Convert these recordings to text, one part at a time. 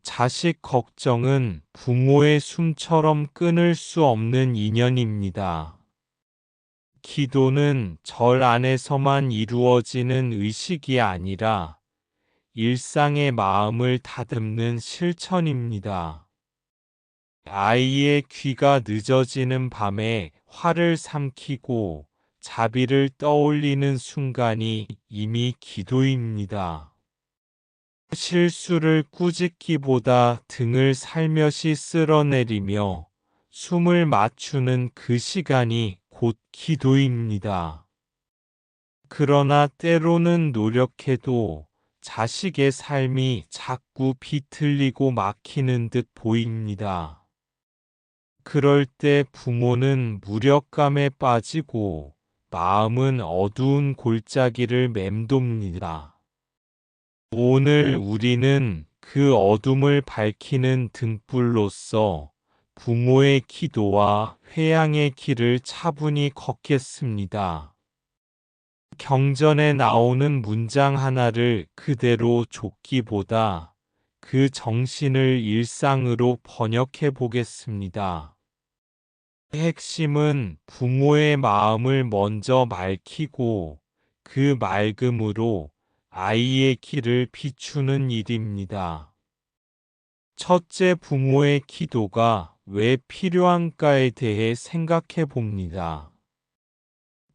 자식 걱정은 부모의 숨처럼 끊을 수 없는 인연입니다. 기도는 절 안에서만 이루어지는 의식이 아니라 일상의 마음을 다듬는 실천입니다. 아이의 귀가 늦어지는 밤에 화를 삼키고 자비를 떠올리는 순간이 이미 기도입니다. 실수를 꾸짖기보다 등을 살며시 쓸어내리며 숨을 맞추는 그 시간이 곧 기도입니다. 그러나 때로는 노력해도 자식의 삶이 자꾸 비틀리고 막히는 듯 보입니다. 그럴 때 부모는 무력감에 빠지고 마음은 어두운 골짜기를 맴돕니다. 오늘 우리는 그 어둠을 밝히는 등불로서 부모의 기도와 회양의 길을 차분히 걷겠습니다. 경전에 나오는 문장 하나를 그대로 좇기보다 그 정신을 일상으로 번역해 보겠습니다. 핵심은 부모의 마음을 먼저 맑히고 그 맑음으로 아이의 길을 비추는 일입니다. 첫째, 부모의 기도가 왜 필요한가에 대해 생각해 봅니다.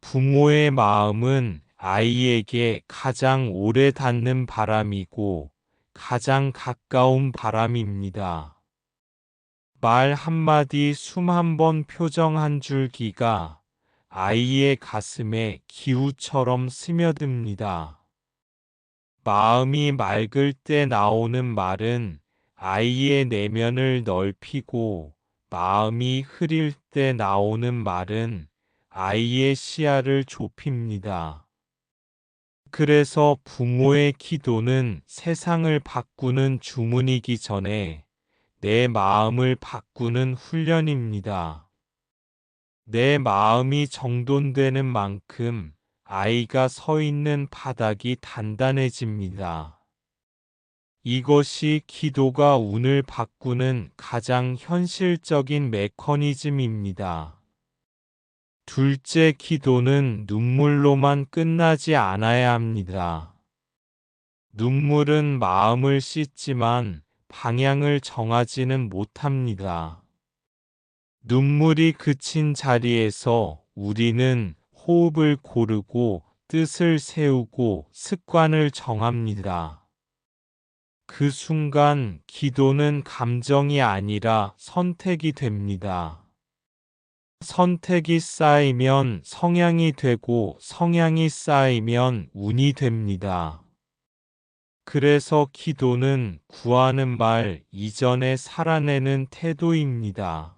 부모의 마음은 아이에게 가장 오래 닿는 바람이고 가장 가까운 바람입니다. 말 한마디, 숨 한 번, 표정 한 줄기가 아이의 가슴에 기우처럼 스며듭니다. 마음이 맑을 때 나오는 말은 아이의 내면을 넓히고, 마음이 흐릴 때 나오는 말은 아이의 시야를 좁힙니다. 그래서 부모의 기도는 세상을 바꾸는 주문이기 전에 내 마음을 바꾸는 훈련입니다. 내 마음이 정돈되는 만큼 아이가 서 있는 바닥이 단단해집니다. 이것이 기도가 운을 바꾸는 가장 현실적인 메커니즘입니다. 둘째, 기도는 눈물로만 끝나지 않아야 합니다. 눈물은 마음을 씻지만 방향을 정하지는 못합니다. 눈물이 그친 자리에서 우리는 호흡을 고르고 뜻을 세우고 습관을 정합니다. 그 순간 기도는 감정이 아니라 선택이 됩니다. 선택이 쌓이면 성향이 되고 성향이 쌓이면 운이 됩니다. 그래서 기도는 구하는 말 이전에 살아내는 태도입니다.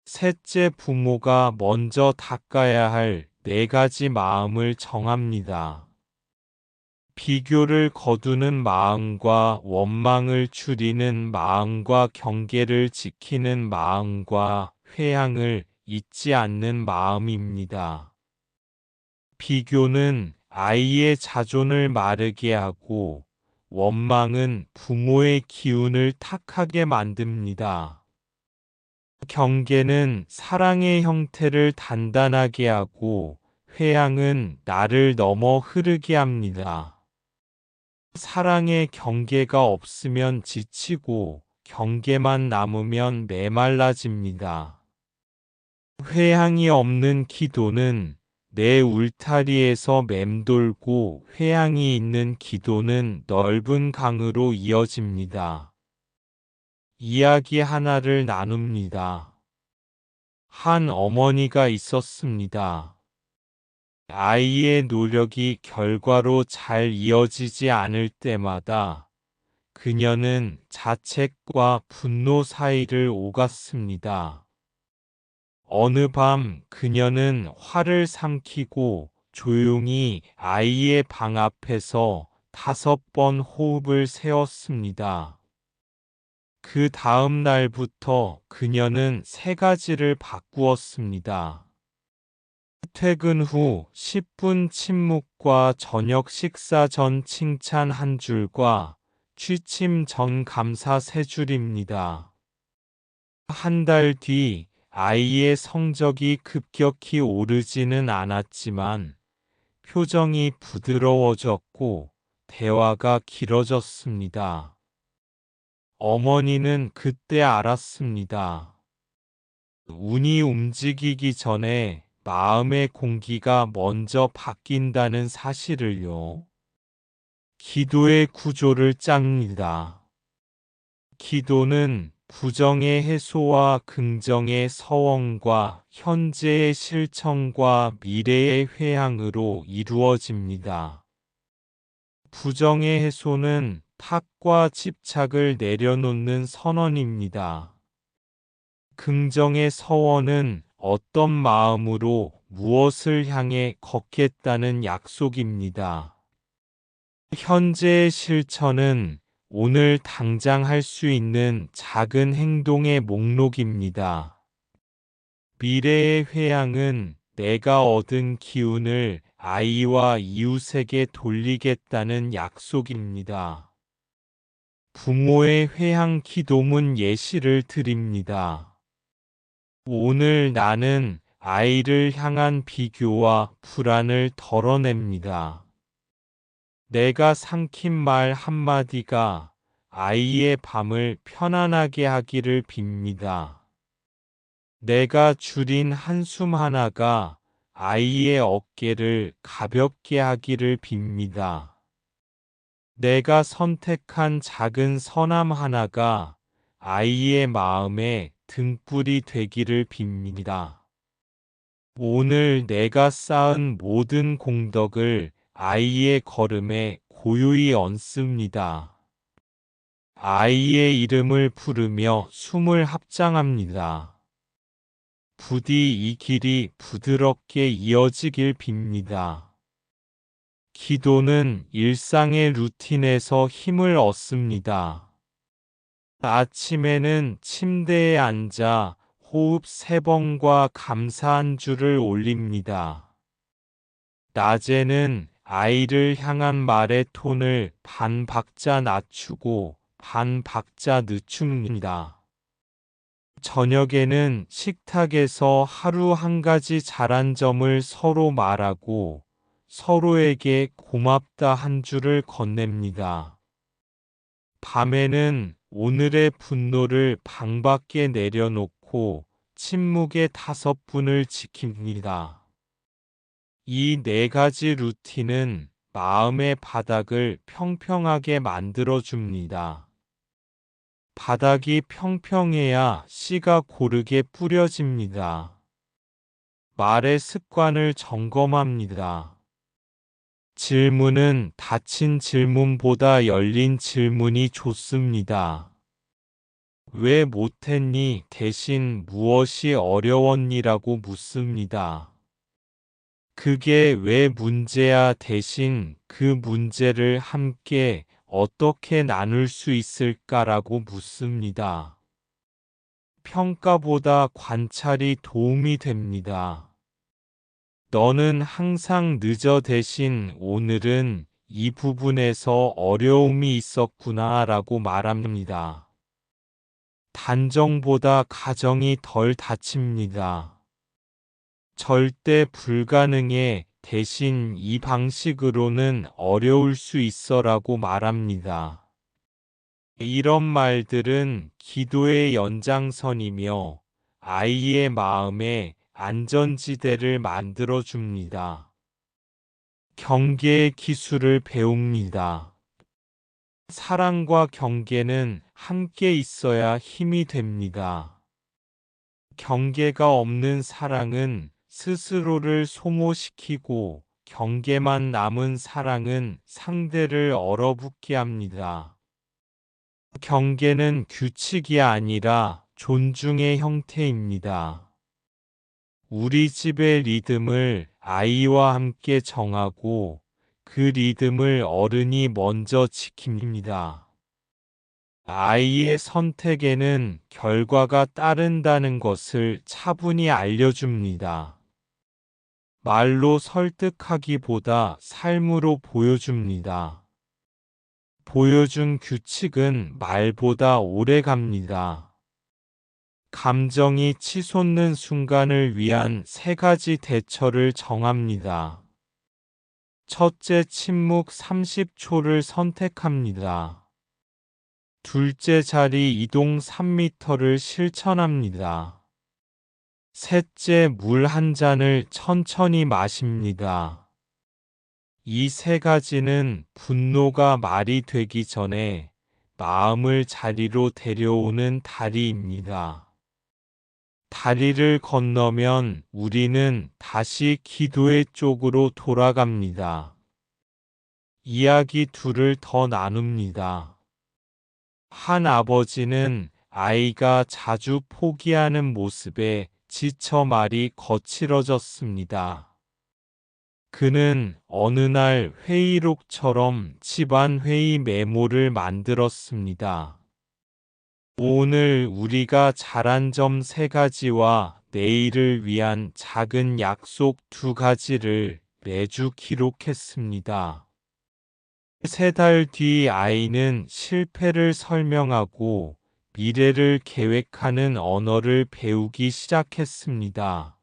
셋째, 부모가 먼저 닦아야 할 4가지 마음을 정합니다. 비교를 거두는 마음과 원망을 줄이는 마음과 경계를 지키는 마음과 회양을 잊지 않는 마음입니다. 비교는 아이의 자존을 마르게 하고, 원망은 부모의 기운을 탁하게 만듭니다. 경계는 사랑의 형태를 단단하게 하고, 회양은 나를 넘어 흐르게 합니다. 사랑의 경계가 없으면 지치고, 경계만 남으면 메말라집니다. 회양이 없는 기도는 내 울타리에서 맴돌고, 회양이 있는 기도는 넓은 강으로 이어집니다. 이야기 하나를 나눕니다. 한 어머니가 있었습니다. 아이의 노력이 결과로 잘 이어지지 않을 때마다 그녀는 자책과 분노 사이를 오갔습니다. 어느 밤 그녀는 화를 삼키고 조용히 아이의 방 앞에서 5번 호흡을 세웠습니다. 그 다음 날부터 그녀는 3가지를 바꾸었습니다. 퇴근 후 10분 침묵과 저녁 식사 전 칭찬 한 줄과 취침 전 감사 3줄입니다. 한 달 뒤 아이의 성적이 급격히 오르지는 않았지만 표정이 부드러워졌고 대화가 길어졌습니다. 어머니는 그때 알았습니다. 운이 움직이기 전에 마음의 공기가 먼저 바뀐다는 사실을요. 기도의 구조를 짭니다. 기도는 부정의 해소와 긍정의 서원과 현재의 실천과 미래의 회항으로 이루어집니다. 부정의 해소는 탓과 집착을 내려놓는 선언입니다. 긍정의 서원은 어떤 마음으로 무엇을 향해 걷겠다는 약속입니다. 현재의 실천은 오늘 당장 할 수 있는 작은 행동의 목록입니다. 미래의 회항은 내가 얻은 기운을 아이와 이웃에게 돌리겠다는 약속입니다. 부모의 회항 기도문 예시를 드립니다. 오늘 나는 아이를 향한 비교와 불안을 덜어냅니다. 내가 삼킨 말 한마디가 아이의 밤을 편안하게 하기를 빕니다. 내가 줄인 한숨 하나가 아이의 어깨를 가볍게 하기를 빕니다. 내가 선택한 작은 선함 하나가 아이의 마음에 등불이 되기를 빕니다. 오늘 내가 쌓은 모든 공덕을 아이의 걸음에 고요히 얹습니다. 아이의 이름을 부르며 숨을 합장합니다. 부디 이 길이 부드럽게 이어지길 빕니다. 기도는 일상의 루틴에서 힘을 얻습니다. 아침에는 침대에 앉아 호흡 3번과 감사 한 줄을 올립니다. 낮에는 아이를 향한 말의 톤을 반 박자 낮추고 반 박자 늦춥니다. 저녁에는 식탁에서 하루 한 가지 잘한 점을 서로 말하고 서로에게 고맙다 한 줄을 건넵니다. 밤에는 오늘의 분노를 방 밖에 내려놓고 침묵의 5분을 지킵니다. 이 4가지 루틴은 마음의 바닥을 평평하게 만들어줍니다. 바닥이 평평해야 씨가 고르게 뿌려집니다. 말의 습관을 점검합니다. 질문은 닫힌 질문보다 열린 질문이 좋습니다. 왜 못했니 대신 무엇이 어려웠니라고 묻습니다. 그게 왜 문제야 대신 그 문제를 함께 어떻게 나눌 수 있을까라고 묻습니다. 평가보다 관찰이 도움이 됩니다. 너는 항상 늦어 대신 오늘은 이 부분에서 어려움이 있었구나 라고 말합니다. 단정보다 가정이 덜 다칩니다. 절대 불가능해 대신 이 방식으로는 어려울 수 있어라고 말합니다. 이런 말들은 기도의 연장선이며 아이의 마음에 안전지대를 만들어줍니다. 경계의 기술을 배웁니다. 사랑과 경계는 함께 있어야 힘이 됩니다. 경계가 없는 사랑은 스스로를 소모시키고 경계만 남은 사랑은 상대를 얼어붙게 합니다. 경계는 규칙이 아니라 존중의 형태입니다. 우리 집의 리듬을 아이와 함께 정하고 그 리듬을 어른이 먼저 지킵니다. 아이의 선택에는 결과가 따른다는 것을 차분히 알려줍니다. 말로 설득하기보다 삶으로 보여줍니다. 보여준 규칙은 말보다 오래 갑니다. 감정이 치솟는 순간을 위한 3가지 대처를 정합니다. 첫째, 침묵 30초를 선택합니다. 둘째, 자리 이동 3m를 실천합니다. 셋째, 물 한 잔을 천천히 마십니다. 이 3가지는 분노가 말이 되기 전에 마음을 자리로 데려오는 다리입니다. 다리를 건너면 우리는 다시 기도의 쪽으로 돌아갑니다. 이야기 2를 더 나눕니다. 한 아버지는 아이가 자주 포기하는 모습에 지쳐 말이 거칠어졌습니다. 그는 어느 날 회의록처럼 집안 회의 메모를 만들었습니다. 오늘 우리가 잘한 점 3가지와 내일을 위한 작은 약속 2가지를 매주 기록했습니다. 3달 뒤 아이는 실패를 설명하고 미래를 계획하는 언어를 배우기 시작했습니다.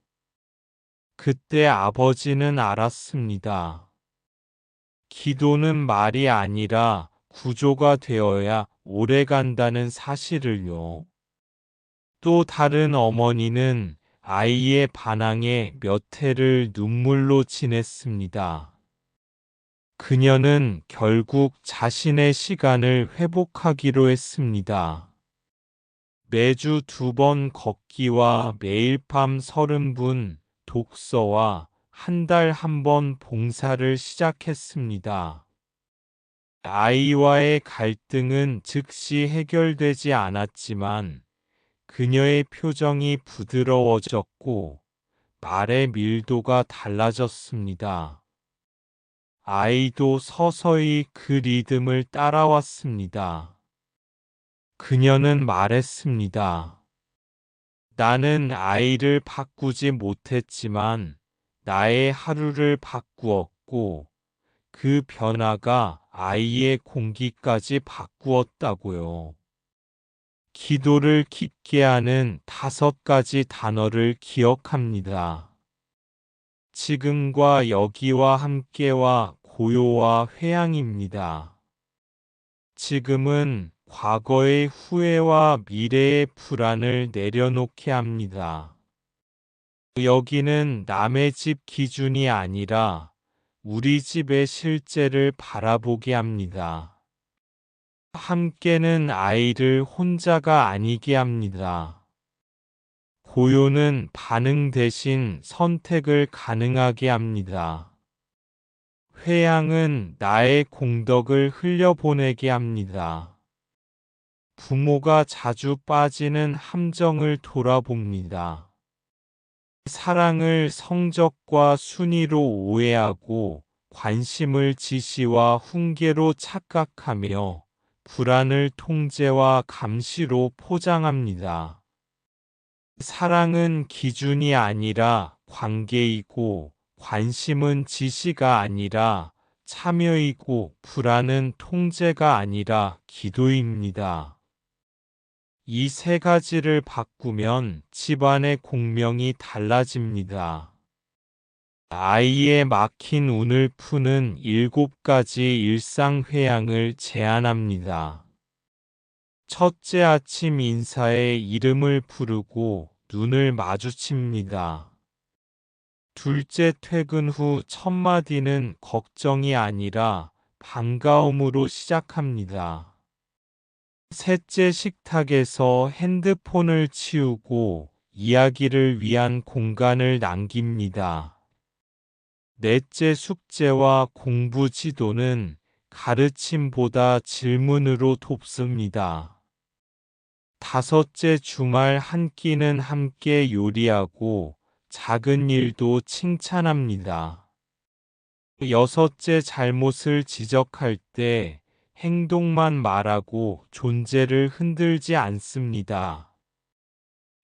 그때 아버지는 알았습니다. 기도는 말이 아니라 구조가 되어야 오래 간다는 사실을요. 또 다른 어머니는 아이의 반항에 몇 해를 눈물로 지냈습니다. 그녀는 결국 자신의 시간을 회복하기로 했습니다. 매주 2번 걷기와 매일 밤 30분 독서와 한 달 1번 봉사를 시작했습니다. 아이와의 갈등은 즉시 해결되지 않았지만 그녀의 표정이 부드러워졌고 말의 밀도가 달라졌습니다. 아이도 서서히 그 리듬을 따라왔습니다. 그녀는 말했습니다. 나는 아이를 바꾸지 못했지만 나의 하루를 바꾸었고 그 변화가 아이의 공기까지 바꾸었다고요. 기도를 깊게 하는 5가지 단어를 기억합니다. 지금과 여기와 함께와 고요와 회양입니다. 지금은 과거의 후회와 미래의 불안을 내려놓게 합니다. 여기는 남의 집 기준이 아니라 우리 집의 실제를 바라보게 합니다. 함께는 아이를 혼자가 아니게 합니다. 고요는 반응 대신 선택을 가능하게 합니다. 회양은 나의 공덕을 흘려보내게 합니다. 부모가 자주 빠지는 함정을 돌아봅니다. 사랑을 성적과 순위로 오해하고 관심을 지시와 훈계로 착각하며 불안을 통제와 감시로 포장합니다. 사랑은 기준이 아니라 관계이고 관심은 지시가 아니라 참여이고 불안은 통제가 아니라 기도입니다. 이 3가지를 바꾸면 집안의 공명이 달라집니다. 아이의 막힌 운을 푸는 7가지 일상 회양을 제안합니다. 첫째, 아침 인사에 이름을 부르고 눈을 마주칩니다. 둘째, 퇴근 후 첫 마디는 걱정이 아니라 반가움으로 시작합니다. 셋째, 식탁에서 핸드폰을 치우고 이야기를 위한 공간을 남깁니다. 넷째, 숙제와 공부 지도는 가르침보다 질문으로 돕습니다. 다섯째, 주말 한 끼는 함께 요리하고 작은 일도 칭찬합니다. 여섯째, 잘못을 지적할 때 행동만 말하고 존재를 흔들지 않습니다.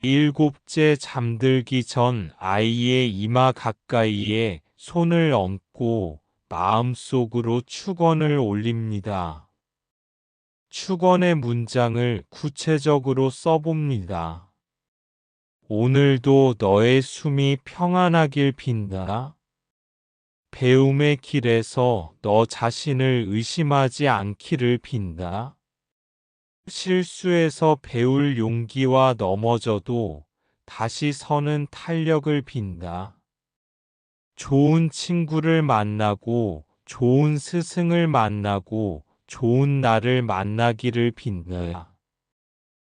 일곱째, 잠들기 전 아이의 이마 가까이에 손을 얹고 마음속으로 축원을 올립니다. 축원의 문장을 구체적으로 써봅니다. 오늘도 너의 숨이 평안하길 빈다. 배움의 길에서 너 자신을 의심하지 않기를 빈다. 실수에서 배울 용기와 넘어져도 다시 서는 탄력을 빈다. 좋은 친구를 만나고 좋은 스승을 만나고 좋은 나를 만나기를 빈다.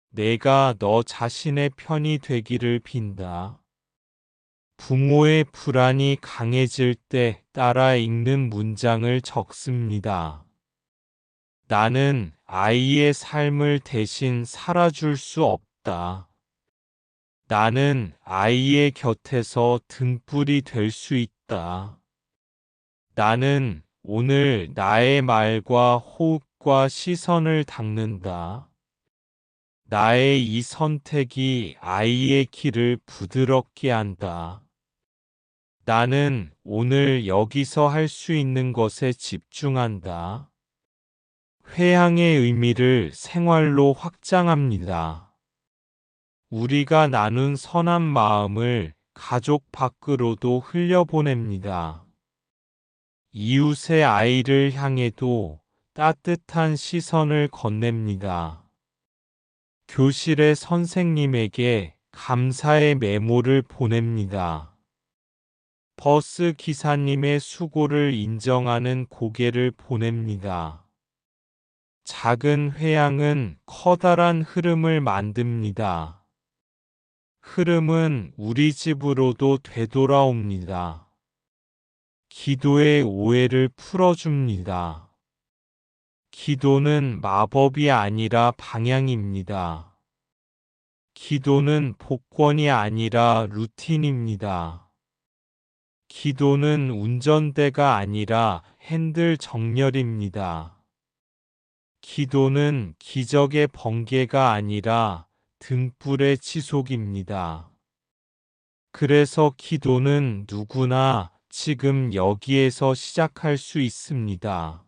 내가 너 자신의 편이 되기를 빈다. 부모의 불안이 강해질 때 따라 읽는 문장을 적습니다. 나는 아이의 삶을 대신 살아줄 수 없다. 나는 아이의 곁에서 등불이 될 수 있다. 나는 오늘 나의 말과 호흡과 시선을 닦는다. 나의 이 선택이 아이의 길을 부드럽게 한다. 나는 오늘 여기서 할 수 있는 것에 집중한다. 회향의 의미를 생활로 확장합니다. 우리가 나눈 선한 마음을 가족 밖으로도 흘려보냅니다. 이웃의 아이를 향해도 따뜻한 시선을 건넵니다. 교실의 선생님에게 감사의 메모를 보냅니다. 버스 기사님의 수고를 인정하는 고개를 보냅니다. 작은 회양은 커다란 흐름을 만듭니다. 흐름은 우리 집으로도 되돌아옵니다. 기도의 오해를 풀어줍니다. 기도는 마법이 아니라 방향입니다. 기도는 복권이 아니라 루틴입니다. 기도는 운전대가 아니라 핸들 정렬입니다. 기도는 기적의 번개가 아니라 등불의 지속입니다. 그래서 기도는 누구나 지금 여기에서 시작할 수 있습니다.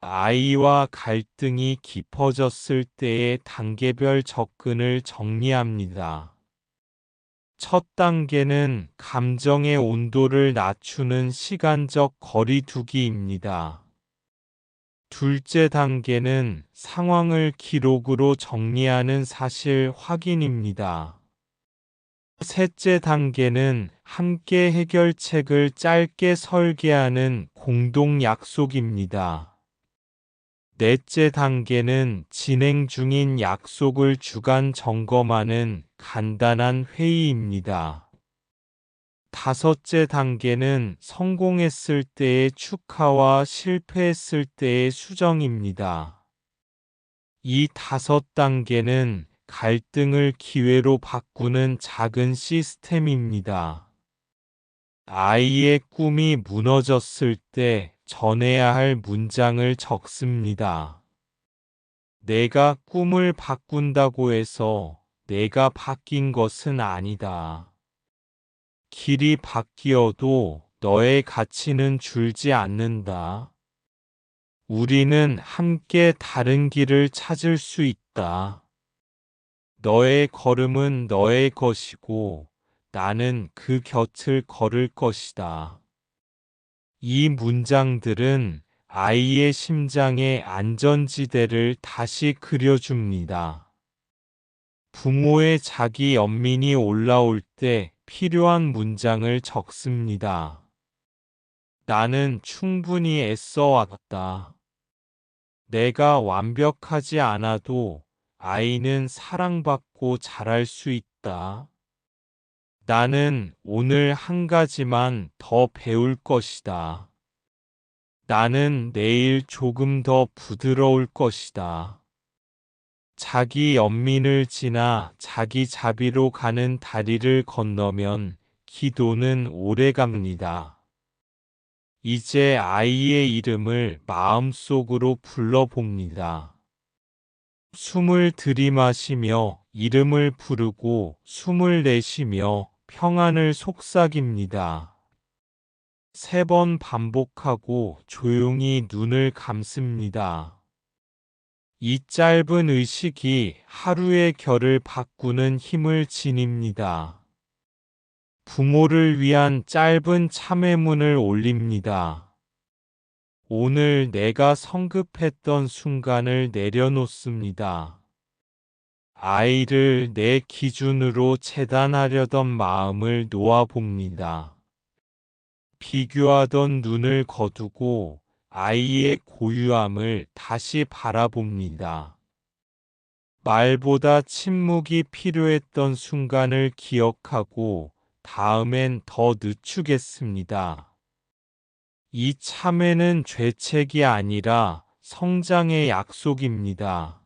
아이와 갈등이 깊어졌을 때의 단계별 접근을 정리합니다. 첫 단계는 감정의 온도를 낮추는 시간적 거리두기입니다. 둘째 단계는 상황을 기록으로 정리하는 사실 확인입니다. 셋째 단계는 함께 해결책을 짧게 설계하는 공동 약속입니다. 넷째 단계는 진행 중인 약속을 주간 점검하는 간단한 회의입니다. 다섯째 단계는 성공했을 때의 축하와 실패했을 때의 수정입니다. 이 5단계는 갈등을 기회로 바꾸는 작은 시스템입니다. 아이의 꿈이 무너졌을 때 전해야 할 문장을 적습니다. 내가 꿈을 바꾼다고 해서 내가 바뀐 것은 아니다. 길이 바뀌어도 너의 가치는 줄지 않는다. 우리는 함께 다른 길을 찾을 수 있다. 너의 걸음은 너의 것이고 나는 그 곁을 걸을 것이다. 이 문장들은 아이의 심장의 안전지대를 다시 그려줍니다. 부모의 자기 연민이 올라올 때 필요한 문장을 적습니다. 나는 충분히 애써 왔다. 내가 완벽하지 않아도 아이는 사랑받고 자랄 수 있다. 나는 오늘 한 가지만 더 배울 것이다. 나는 내일 조금 더 부드러울 것이다. 자기 연민을 지나 자기 자비로 가는 다리를 건너면 기도는 오래 갑니다. 이제 아이의 이름을 마음속으로 불러봅니다. 숨을 들이마시며 이름을 부르고 숨을 내쉬며 평안을 속삭입니다. 3번 반복하고 조용히 눈을 감습니다. 이 짧은 의식이 하루의 결을 바꾸는 힘을 지닙니다. 부모를 위한 짧은 참회문을 올립니다. 오늘 내가 성급했던 순간을 내려놓습니다. 아이를 내 기준으로 재단하려던 마음을 놓아봅니다. 비교하던 눈을 거두고 아이의 고유함을 다시 바라봅니다. 말보다 침묵이 필요했던 순간을 기억하고 다음엔 더 늦추겠습니다. 이 참회는 죄책이 아니라 성장의 약속입니다.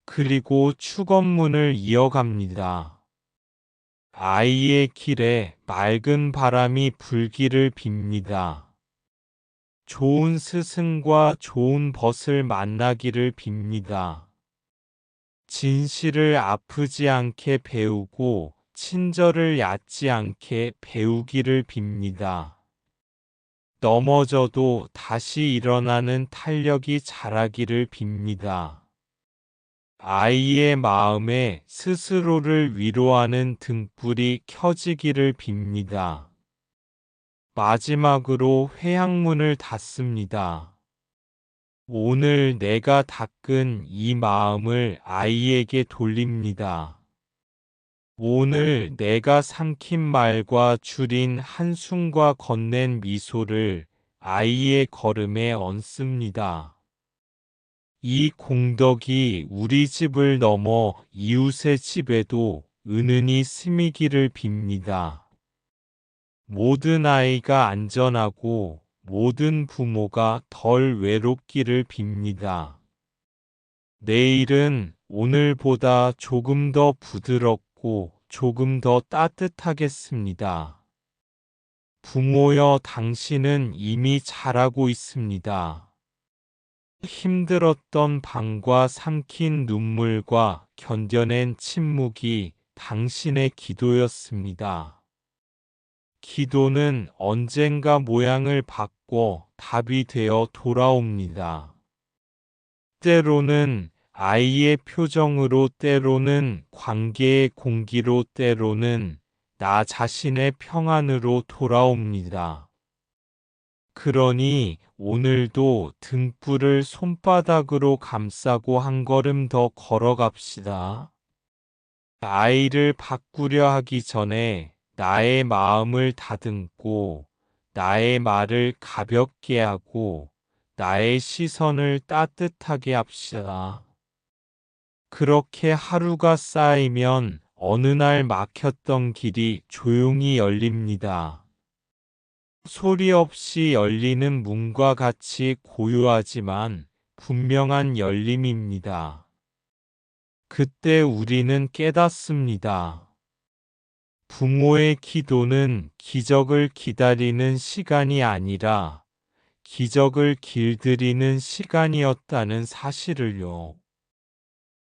그리고 축원문을 이어갑니다. 아이의 길에 맑은 바람이 불기를 빕니다. 좋은 스승과 좋은 벗을 만나기를 빕니다. 진실을 아프지 않게 배우고 친절을 얕지 않게 배우기를 빕니다. 넘어져도 다시 일어나는 탄력이 자라기를 빕니다. 아이의 마음에 스스로를 위로하는 등불이 켜지기를 빕니다. 마지막으로 회향문을 닫습니다. 오늘 내가 닦은 이 마음을 아이에게 돌립니다. 오늘 내가 삼킨 말과 줄인 한숨과 건넨 미소를 아이의 걸음에 얹습니다. 이 공덕이 우리 집을 넘어 이웃의 집에도 은은히 스미기를 빕니다. 모든 아이가 안전하고 모든 부모가 덜 외롭기를 빕니다. 내일은 오늘보다 조금 더 부드럽고 조금 더 따뜻하겠습니다. 부모여, 당신은 이미 잘하고 있습니다. 힘들었던 밤과 삼킨 눈물과 견뎌낸 침묵이 당신의 기도였습니다. 기도는 언젠가 모양을 바꿔 답이 되어 돌아옵니다. 때로는 아이의 표정으로, 때로는 관계의 공기로, 때로는 나 자신의 평안으로 돌아옵니다. 그러니 오늘도 등불을 손바닥으로 감싸고 한 걸음 더 걸어갑시다. 아이를 바꾸려 하기 전에 나의 마음을 다듬고 나의 말을 가볍게 하고 나의 시선을 따뜻하게 합시다. 그렇게 하루가 쌓이면 어느 날 막혔던 길이 조용히 열립니다. 소리 없이 열리는 문과 같이 고요하지만 분명한 열림입니다. 그때 우리는 깨닫습니다. 부모의 기도는 기적을 기다리는 시간이 아니라 기적을 길들이는 시간이었다는 사실을요.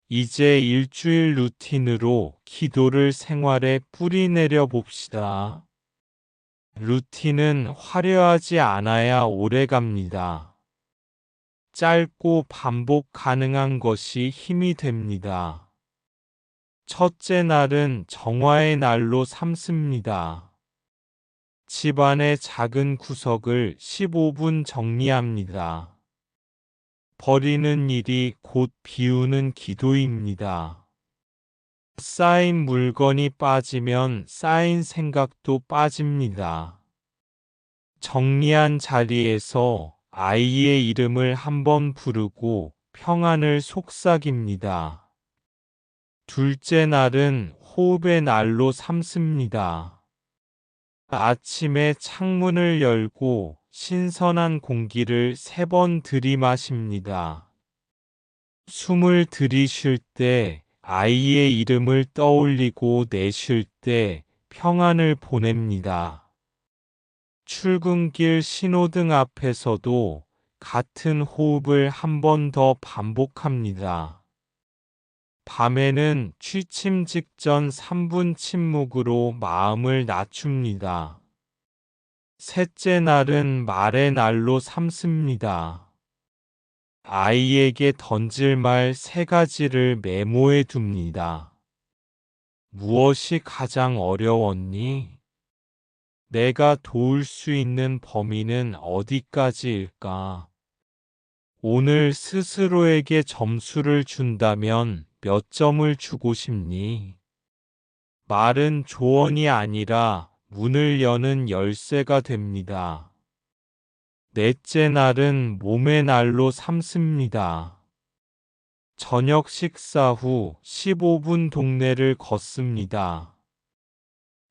이제 일주일 루틴으로 기도를 생활에 뿌리내려 봅시다. 루틴은 화려하지 않아야 오래 갑니다. 짧고 반복 가능한 것이 힘이 됩니다. 첫째 날은 정화의 날로 삼습니다. 집안의 작은 구석을 15분 정리합니다. 버리는 일이 곧 비우는 기도입니다. 쌓인 물건이 빠지면 쌓인 생각도 빠집니다. 정리한 자리에서 아이의 이름을 한번 부르고 평안을 속삭입니다. 둘째 날은 호흡의 날로 삼습니다. 아침에 창문을 열고 신선한 공기를 3번 들이마십니다. 숨을 들이쉴 때 아이의 이름을 떠올리고 내쉴 때 평안을 보냅니다. 출근길 신호등 앞에서도 같은 호흡을 한 번 더 반복합니다. 밤에는 취침 직전 3분 침묵으로 마음을 낮춥니다. 셋째 날은 말의 날로 삼습니다. 아이에게 던질 말 3가지를 메모해 둡니다. 무엇이 가장 어려웠니? 내가 도울 수 있는 범위는 어디까지일까? 오늘 스스로에게 점수를 준다면 몇 점을 주고 싶니? 말은 조언이 아니라 문을 여는 열쇠가 됩니다. 넷째 날은 몸의 날로 삼습니다. 저녁 식사 후 15분 동네를 걷습니다.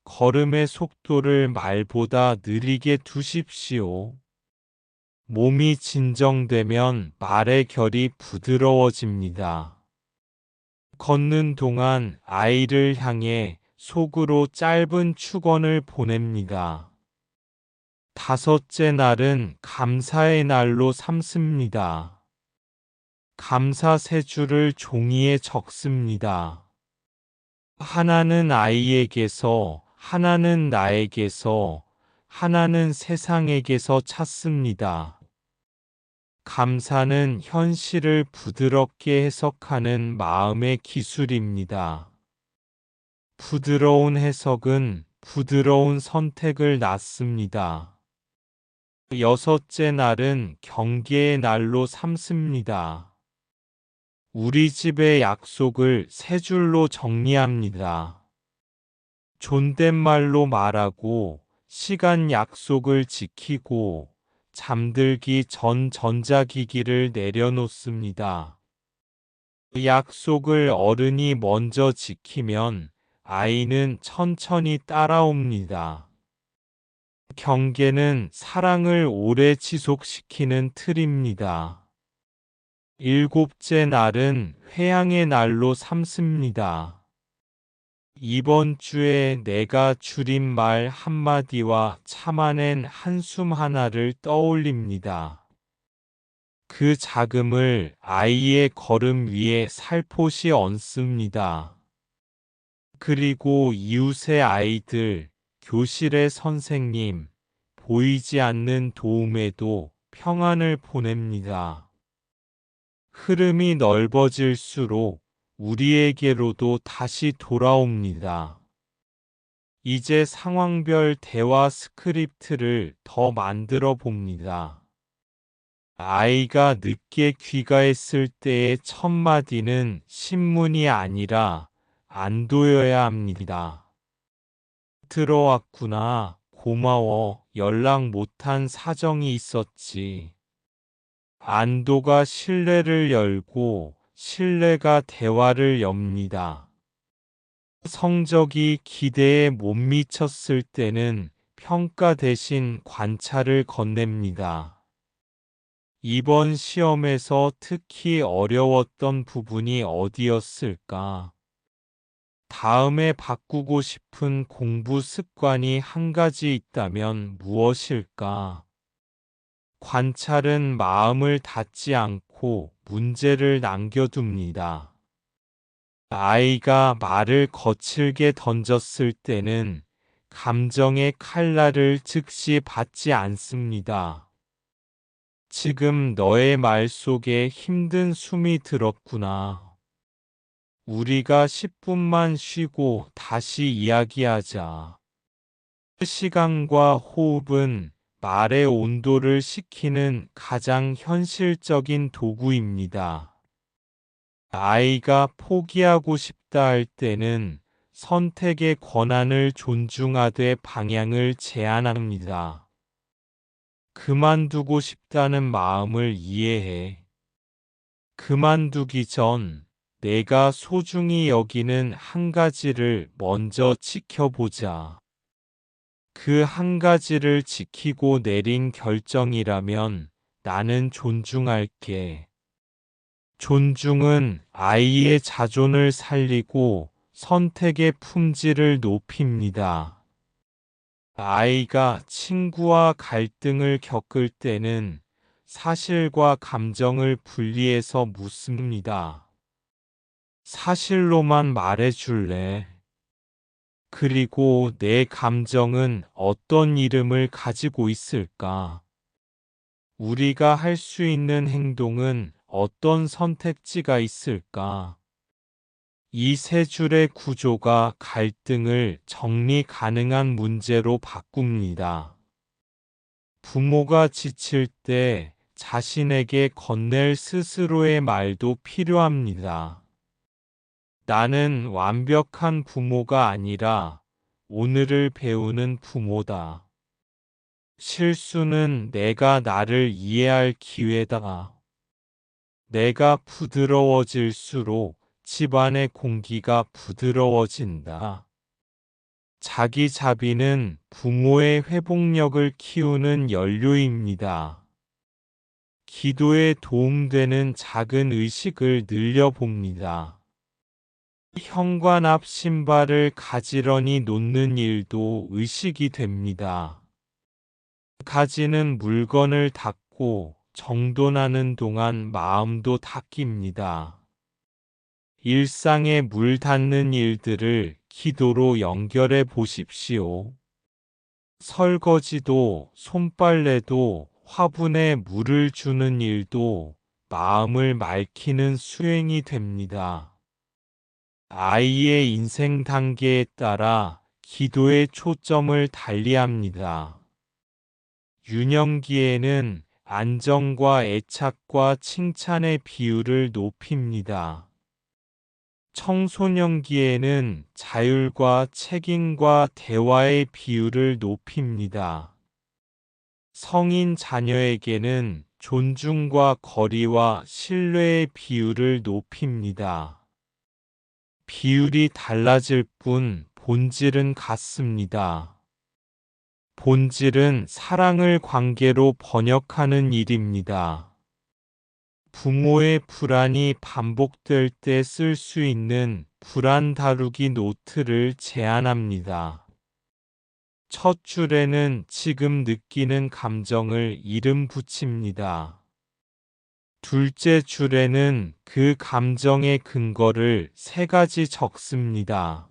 걸음의 속도를 말보다 느리게 두십시오. 몸이 진정되면 말의 결이 부드러워집니다. 걷는 동안 아이를 향해 속으로 짧은 축원을 보냅니다. 5째 날은 감사의 날로 삼습니다. 감사 3줄을 종이에 적습니다. 하나는 아이에게서, 하나는 나에게서, 하나는 세상에게서 찾습니다. 감사는 현실을 부드럽게 해석하는 마음의 기술입니다. 부드러운 해석은 부드러운 선택을 낳습니다. 6째 날은 경계의 날로 삼습니다. 우리 집의 약속을 3줄로 정리합니다. 존댓말로 말하고, 시간 약속을 지키고, 잠들기 전 전자기기를 내려놓습니다. 약속을 어른이 먼저 지키면 아이는 천천히 따라옵니다. 경계는 사랑을 오래 지속시키는 틀입니다. 7째 날은 회양의 날로 삼습니다. 이번 주에 내가 줄인 말 한마디와 참아낸 한숨 하나를 떠올립니다. 그 자금을 아이의 걸음 위에 살포시 얹습니다. 그리고 이웃의 아이들, 교실의 선생님, 보이지 않는 도움에도 평안을 보냅니다. 흐름이 넓어질수록 우리에게로도 다시 돌아옵니다. 이제 상황별 대화 스크립트를 더 만들어 봅니다. 아이가 늦게 귀가했을 때의 첫 마디는 신문이 아니라 안도여야 합니다. 들어왔구나. 고마워. 연락 못한 사정이 있었지. 안도가 신뢰를 열고 신뢰가 대화를 엽니다. 성적이 기대에 못 미쳤을 때는 평가 대신 관찰을 건넵니다. 이번 시험에서 특히 어려웠던 부분이 어디였을까? 다음에 바꾸고 싶은 공부 습관이 한 가지 있다면 무엇일까? 관찰은 마음을 닫지 않고 문제를 남겨둡니다. 아이가 말을 거칠게 던졌을 때는 감정의 칼날을 즉시 받지 않습니다. 지금 너의 말 속에 힘든 숨이 들었구나. 우리가 10분만 쉬고 다시 이야기하자. 시간과 호흡은 말의 온도를 식히는 가장 현실적인 도구입니다. 아이가 포기하고 싶다 할 때는 선택의 권한을 존중하되 방향을 제한합니다. 그만두고 싶다는 마음을 이해해. 그만두기 전 내가 소중히 여기는 한 가지를 먼저 지켜보자. 그 한 가지를 지키고 내린 결정이라면 나는 존중할게. 존중은 아이의 자존을 살리고 선택의 품질을 높입니다. 아이가 친구와 갈등을 겪을 때는 사실과 감정을 분리해서 묻습니다. 사실로만 말해줄래? 그리고 내 감정은 어떤 이름을 가지고 있을까? 우리가 할 수 있는 행동은 어떤 선택지가 있을까? 이 세 줄의 구조가 갈등을 정리 가능한 문제로 바꿉니다. 부모가 지칠 때 자신에게 건넬 스스로의 말도 필요합니다. 나는 완벽한 부모가 아니라 오늘을 배우는 부모다. 실수는 내가 나를 이해할 기회다. 내가 부드러워질수록 집안의 공기가 부드러워진다. 자기 자비는 부모의 회복력을 키우는 연료입니다. 기도에 도움되는 작은 의식을 늘려봅니다. 현관 앞 신발을 가지런히 놓는 일도 의식이 됩니다. 가지는 물건을 닦고 정돈하는 동안 마음도 닦입니다. 일상에 물 닿는 일들을 기도로 연결해 보십시오. 설거지도 손빨래도 화분에 물을 주는 일도 마음을 맑히는 수행이 됩니다. 아이의 인생 단계에 따라 기도의 초점을 달리합니다. 유년기에는 안정과 애착과 칭찬의 비율을 높입니다. 청소년기에는 자율과 책임과 대화의 비율을 높입니다. 성인 자녀에게는 존중과 거리와 신뢰의 비율을 높입니다. 비율이 달라질 뿐 본질은 같습니다. 본질은 사랑을 관계로 번역하는 일입니다. 부모의 불안이 반복될 때 쓸 수 있는 불안 다루기 노트를 제안합니다. 첫 줄에는 지금 느끼는 감정을 이름 붙입니다. 둘째 줄에는 그 감정의 근거를 3가지 적습니다.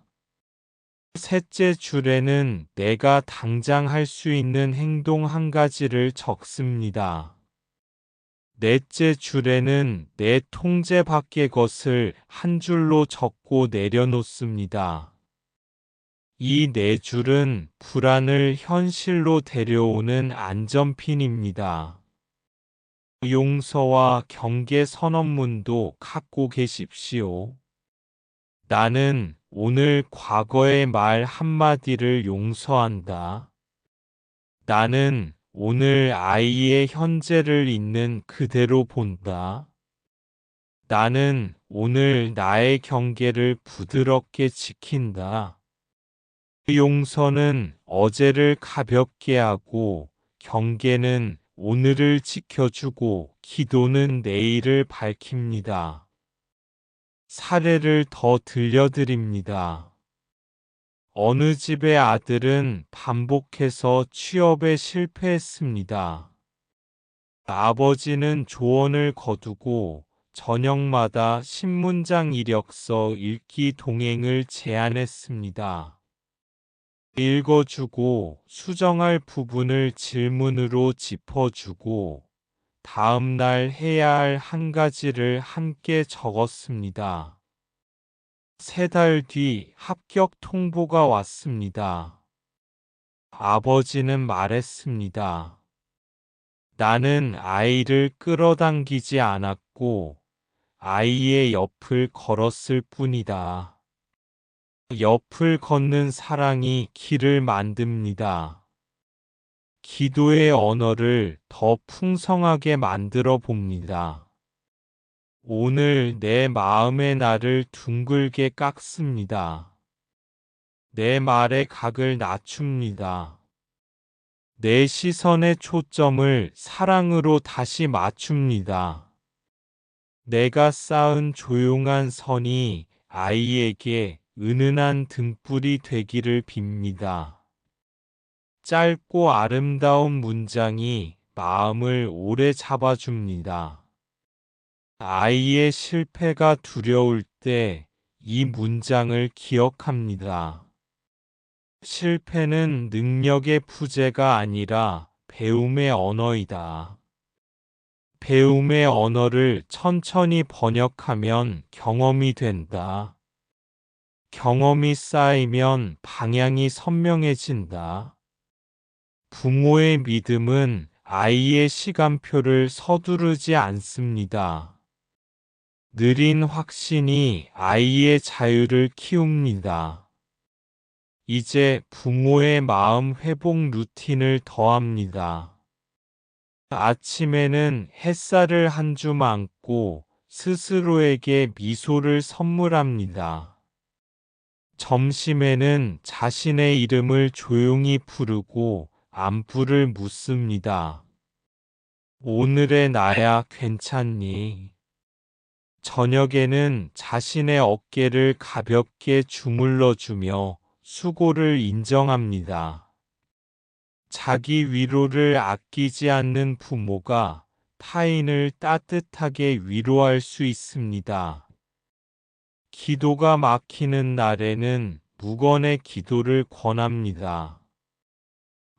셋째 줄에는 내가 당장 할 수 있는 행동 1가지를 적습니다. 넷째 줄에는 내 통제 밖의 것을 한 줄로 적고 내려놓습니다. 이 4줄은 불안을 현실로 데려오는 안전핀입니다. 용서와 경계 선언문도 갖고 계십시오. 나는 오늘 과거의 말 한마디를 용서한다. 나는 오늘 아이의 현재를 있는 그대로 본다. 나는 오늘 나의 경계를 부드럽게 지킨다. 용서는 어제를 가볍게 하고 경계는 오늘을 지켜주고 기도는 내일을 밝힙니다. 사례를 더 들려드립니다. 어느 집의 아들은 반복해서 취업에 실패했습니다. 아버지는 조언을 거두고 저녁마다 신문장 이력서 읽기 동행을 제안했습니다. 읽어주고 수정할 부분을 질문으로 짚어주고 다음 날 해야 할 1가지를 함께 적었습니다. 3달 뒤 합격 통보가 왔습니다. 아버지는 말했습니다. 나는 아이를 끌어당기지 않았고 아이의 옆을 걸었을 뿐이다. 옆을 걷는 사랑이 길을 만듭니다. 기도의 언어를 더 풍성하게 만들어 봅니다. 오늘 내 마음의 날을 둥글게 깎습니다. 내 말의 각을 낮춥니다. 내 시선의 초점을 사랑으로 다시 맞춥니다. 내가 쌓은 조용한 선이 아이에게 은은한 등불이 되기를 빕니다. 짧고 아름다운 문장이 마음을 오래 잡아줍니다. 아이의 실패가 두려울 때 이 문장을 기억합니다. 실패는 능력의 부재가 아니라 배움의 언어이다. 배움의 언어를 천천히 번역하면 경험이 된다. 경험이 쌓이면 방향이 선명해진다. 부모의 믿음은 아이의 시간표를 서두르지 않습니다. 느린 확신이 아이의 자유를 키웁니다. 이제 부모의 마음 회복 루틴을 더합니다. 아침에는 햇살을 한 줌 안고 스스로에게 미소를 선물합니다. 점심에는 자신의 이름을 조용히 부르고 안부를 묻습니다. 오늘의 나야 괜찮니? 저녁에는 자신의 어깨를 가볍게 주물러주며 수고를 인정합니다. 자기 위로를 아끼지 않는 부모가 타인을 따뜻하게 위로할 수 있습니다. 기도가 막히는 날에는 무건의 기도를 권합니다.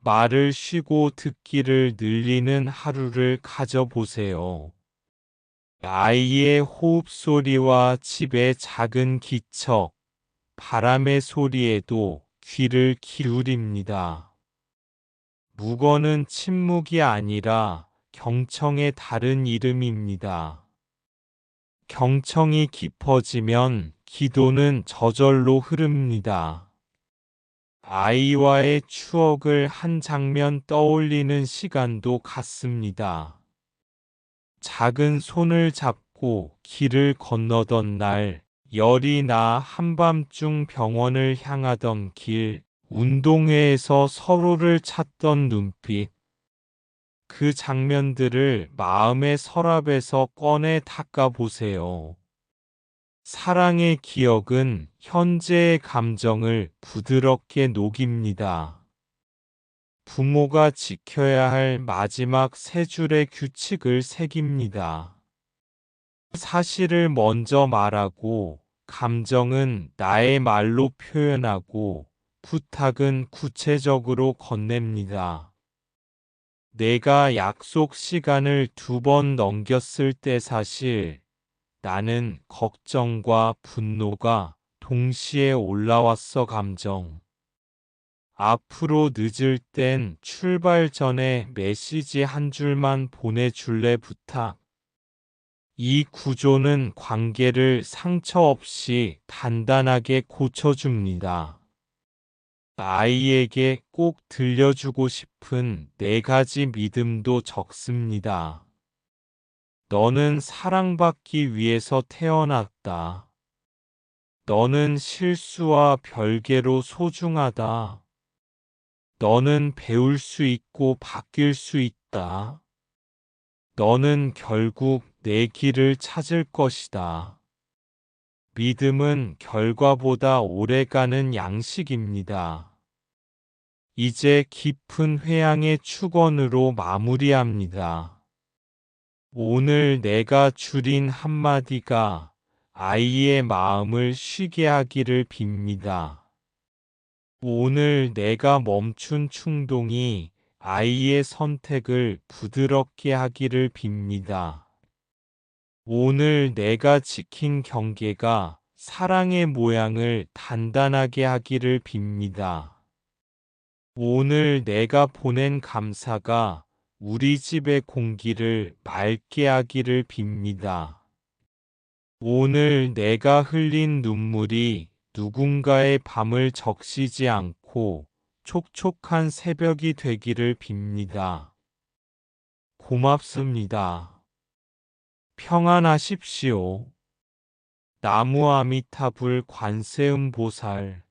말을 쉬고 듣기를 늘리는 하루를 가져보세요. 아이의 호흡 소리와 집의 작은 기척, 바람의 소리에도 귀를 기울입니다. 묵어는 침묵이 아니라 경청의 다른 이름입니다. 경청이 깊어지면 기도는 저절로 흐릅니다. 아이와의 추억을 한 장면 떠올리는 시간도 같습니다. 작은 손을 잡고 길을 건너던 날, 열이 나 한밤중 병원을 향하던 길, 운동회에서 서로를 찾던 눈빛, 그 장면들을 마음의 서랍에서 꺼내 닦아보세요. 사랑의 기억은 현재의 감정을 부드럽게 녹입니다. 부모가 지켜야 할 마지막 세 줄의 규칙을 새깁니다. 사실을 먼저 말하고, 감정은 나의 말로 표현하고, 부탁은 구체적으로 건넵니다. 내가 약속 시간을 2번 넘겼을 때 사실 나는 걱정과 분노가 동시에 올라왔어. 감정. 앞으로 늦을 땐 출발 전에 메시지 한 줄만 보내줄래 부탁. 이 구조는 관계를 상처 없이 단단하게 고쳐줍니다. 아이에게 꼭 들려주고 싶은 4가지 믿음도 적습니다. 너는 사랑받기 위해서 태어났다. 너는 실수와 별개로 소중하다. 너는 배울 수 있고 바뀔 수 있다. 너는 결국 내 길을 찾을 것이다. 믿음은 결과보다 오래가는 양식입니다. 이제 깊은 회양의 축원으로 마무리합니다. 오늘 내가 줄인 한마디가 아이의 마음을 쉬게 하기를 빕니다. 오늘 내가 멈춘 충동이 아이의 선택을 부드럽게 하기를 빕니다. 오늘 내가 지킨 경계가 사랑의 모양을 단단하게 하기를 빕니다. 오늘 내가 보낸 감사가 우리 집의 공기를 맑게 하기를 빕니다. 오늘 내가 흘린 눈물이 누군가의 밤을 적시지 않고 촉촉한 새벽이 되기를 빕니다. 고맙습니다. 평안하십시오. 나무 아미타불 관세음보살